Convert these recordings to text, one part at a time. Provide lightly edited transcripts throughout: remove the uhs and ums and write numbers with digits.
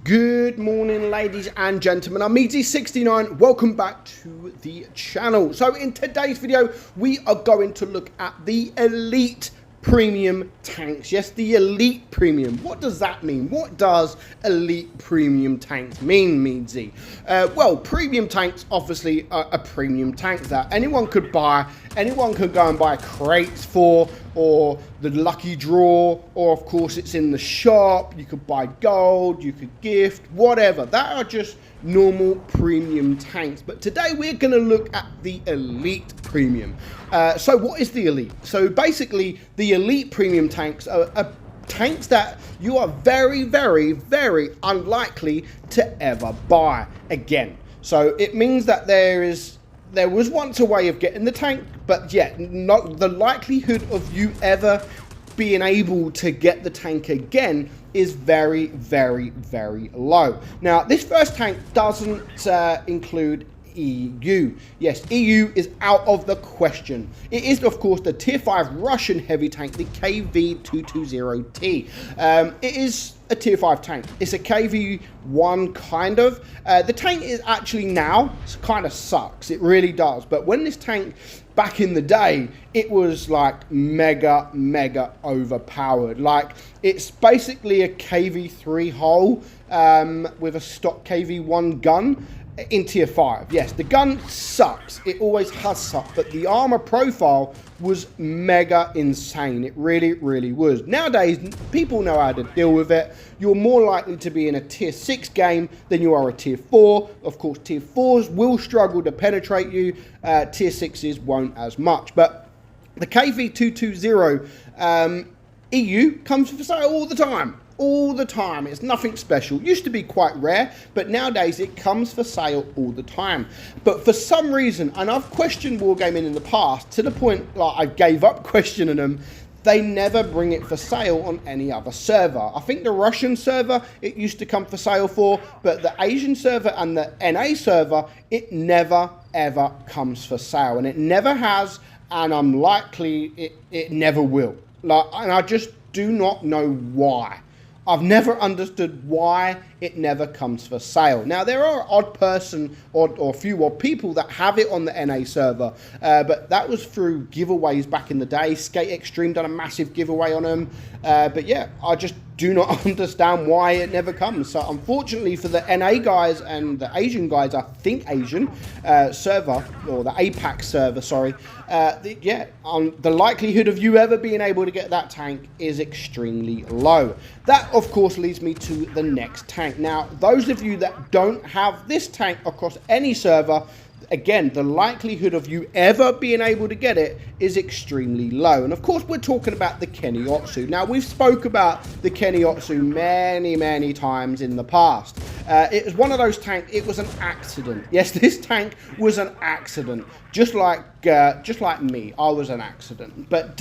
Good morning, ladies and gentlemen. I'm meadsy69. Welcome back to the channel. So in today's video, we are going to look at the elite premium tanks. Yes, the elite premium. What does that mean? What does elite premium tanks mean, Meadsy? Well, premium tanks obviously are a premium tank that anyone could buy. Anyone could go and buy crates for, or the lucky draw, or of course it's in the shop. You could buy gold, you could gift, whatever. That are just normal premium tanks. But today we're going to look at the elite premium. So what is the elite? So basically the elite premium tanks are tanks that you are very, very, very unlikely to ever buy again. So it means that there was once a way of getting the tank, but yet not the likelihood of you ever being able to get the tank again is very, very, very low. Now, this first tank doesn't include EU. Yes, EU is out of the question. It is, of course, the tier 5 Russian heavy tank, the KV-220T. It is a tier 5 tank. It's a KV-1 kind of. The tank is actually now kind of sucks. It really does. But when this tank back in the day, it was like mega overpowered. Like, it's basically a KV-3 hull with a stock KV-1 gun in tier 5. Yes, the gun sucks. It always has sucked, but the armor profile was mega insane. It really, really was. Nowadays, people know how to deal with it. You're more likely to be in a tier 6 game than you are a tier 4. Of course, tier 4s will struggle to penetrate you. Tier 6s won't as much. But the KV-220 EU comes for sale all the time. All the time. It's nothing special. Used to be quite rare, but nowadays it comes for sale all the time. But for some reason, and I've questioned Wargaming in the past to the point like I gave up questioning them, they never bring it for sale on any other server. I think the Russian server it used to come for sale for, but the Asian server and the NA server, it never ever comes for sale, and it never has, and I'm likely it never will. Like, and I just do not know why. I've never understood why it never comes for sale. Now, there are odd person or few odd people that have it on the NA server, but that was through giveaways back in the day. Skate Extreme done a massive giveaway on them. But yeah, I just do not understand why it never comes. So unfortunately for the NA guys and the Asian guys, I think Asian server, or the APAC server, sorry, the likelihood of you ever being able to get that tank is extremely low. That, of course, leads me to the next tank. Now, those of you that don't have this tank across any server, again, the likelihood of you ever being able to get it is extremely low. And of course, we're talking about the Keniotsu. Now, we've spoke about the Keniotsu many times in the past. It was one of those tanks, it was an accident. Yes, this tank was an accident. Just like me, I was an accident. But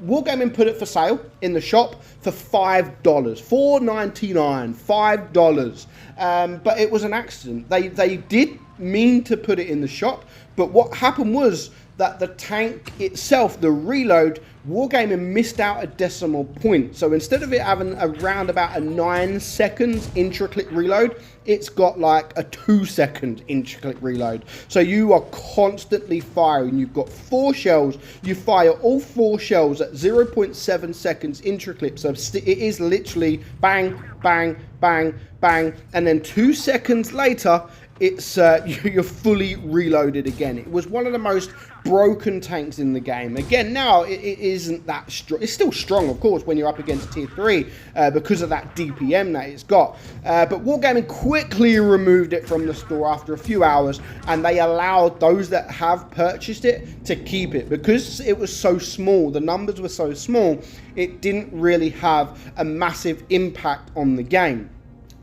Wargaming put it for sale in the shop for $5, $4.99, $5. But it was an accident. They did mean to put it in the shop, but what happened was that the tank itself, the reload, Wargaming missed out a decimal point. So instead of it having around about a 9 seconds intra-click reload, it's got like a 2-second intra-click reload. So you are constantly firing. You've got 4 shells. You fire all 4 shells at 0.7 seconds intra-click. So it is literally bang, bang, bang, bang. And then 2 seconds later, it's you're fully reloaded again. It was one of the most broken tanks in the game. Again, now it isn't that strong. It's still strong, of course, when you're up against tier 3 because of that DPM that it's got. But Wargaming quickly removed it from the store after a few hours, and they allowed those that have purchased it to keep it because it was so small. The numbers were so small, it didn't really have a massive impact on the game.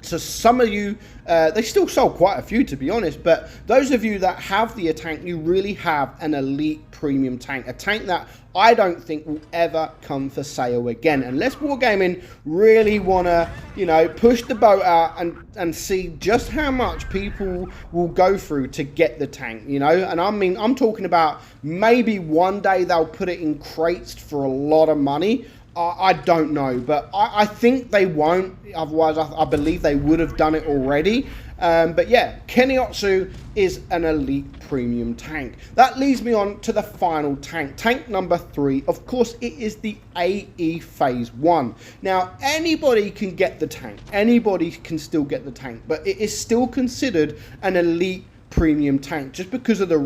So some of you, they still sold quite a few, to be honest, but those of you that have the tank, you really have an elite premium tank, a tank that I don't think will ever come for sale again, unless Wargaming really want to, you know, push the boat out and see just how much people will go through to get the tank, you know. And I mean, I'm talking about maybe one day they'll put it in crates for a lot of money. I don't know, but I think they won't. Otherwise, I believe they would have done it already. But yeah, Keniotsu is an elite premium tank. That leads me on to the final tank. Tank number 3, of course, it is the AE Phase 1. Now, anybody can get the tank. Anybody can still get the tank, but it is still considered an elite premium tank just because of the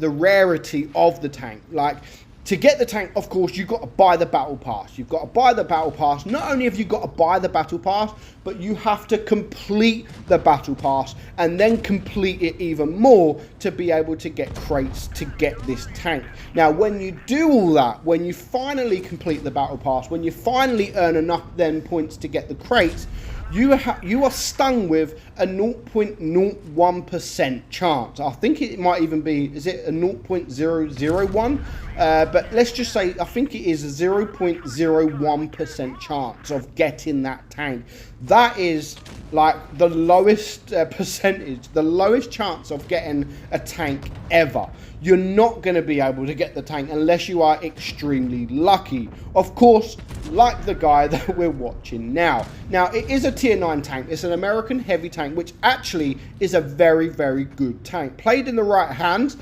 rarity of the tank. Like, to get the tank, of course, you've got to buy the battle pass. You've got to buy the battle pass. Not only have you got to buy the battle pass, but you have to complete the battle pass and then complete it even more to be able to get crates to get this tank. Now, when you do all that, when you finally complete the battle pass, when you finally earn enough then points to get the crates, you are stung with a 0.01% chance. I think it might even be, is it a 0.001? But let's just say, I think it is a 0.01% chance of getting that tank. That is like the lowest percentage, the lowest chance of getting a tank ever. You're not going to be able to get the tank unless you are extremely lucky. Of course, like the guy that we're watching now. Now, it is a tier 9 tank. It's an American heavy tank, which actually is a very, very good tank. Played in the right hands,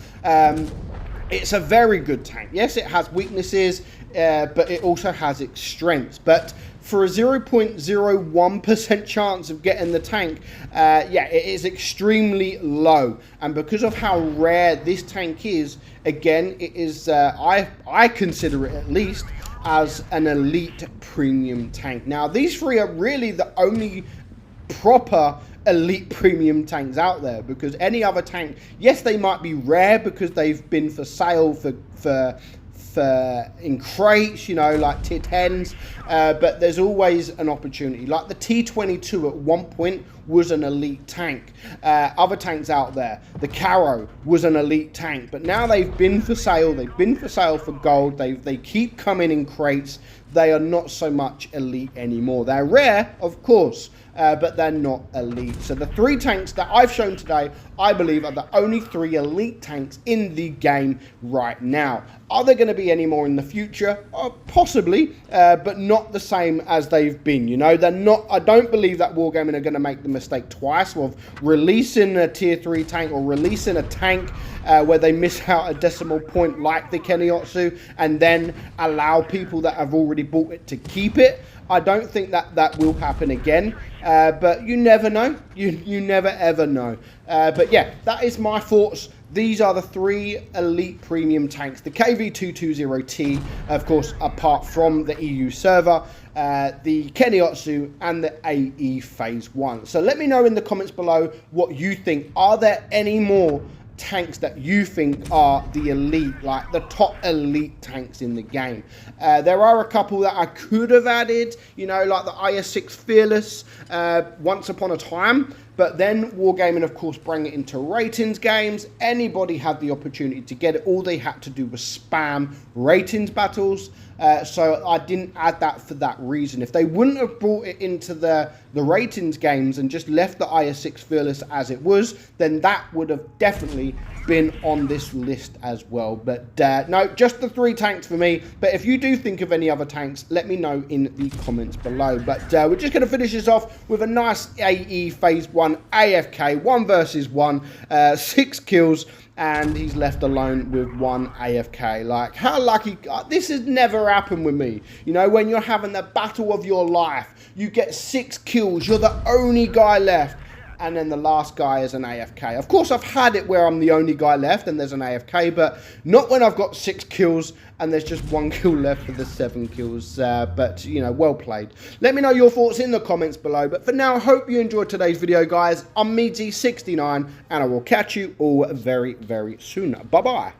it's a very good tank. Yes, it has weaknesses, but it also has its strengths. But for a 0.01% chance of getting the tank, yeah, it is extremely low. And because of how rare this tank is, again, it is, I consider it at least as an elite premium tank. Now, these 3 are really the only proper elite premium tanks out there, because any other tank, yes, they might be rare because they've been for sale for in crates, you know, like tier 10s, but there's always an opportunity. Like the T22 at one point was an elite tank. Other tanks out there, the Caro was an elite tank, but now they've been for sale. They've been for sale for gold. They keep coming in crates. They are not so much elite anymore. They're rare, of course, but they're not elite. So the 3 tanks that I've shown today, I believe, are the only 3 elite tanks in the game right now. Are there going to be any more in the future? Possibly, but not the same as they've been. You know, they're not. I don't believe that Wargaming are going to make the mistake twice of releasing a tier 3 tank or releasing a tank where they miss out a decimal point like the Keniotsu and then allow people that have already bought it to keep it. I don't think that will happen again, but you never know. You never ever know. But yeah, that is my thoughts. These are the 3 elite premium tanks. The KV220T, of course, apart from the EU server, the Keniotsu, and the AE Phase 1. So let me know in the comments below what you think. Are there any more tanks that you think are the elite, like the top elite tanks in the game? There are a couple that I could have added, you know, like the IS-6 Fearless once upon a time, but then Wargaming, of course, bring it into ratings games. Anybody had the opportunity to get it. All they had to do was spam ratings battles. So I didn't add that for that reason. If they wouldn't have brought it into the ratings games and just left the IS-6 Fearless as it was, then that would have definitely been on this list as well. But no, just the 3 tanks for me. But if you do think of any other tanks, let me know in the comments below. But we're just going to finish this off with a nice AE Phase 1 AFK, 1 versus 1, 6 kills. And he's left alone with 1 AFK. Like, how lucky. This has never happened with me. You know, when you're having the battle of your life, you get 6 kills, you're the only guy left, and then the last guy is an AFK. Of course, I've had it where I'm the only guy left and there's an AFK, but not when I've got 6 kills and there's just 1 kill left for the 7 kills. But, you know, well played. Let me know your thoughts in the comments below. But for now, I hope you enjoyed today's video, guys. I'm meadsy69, and I will catch you all very, very soon. Bye-bye.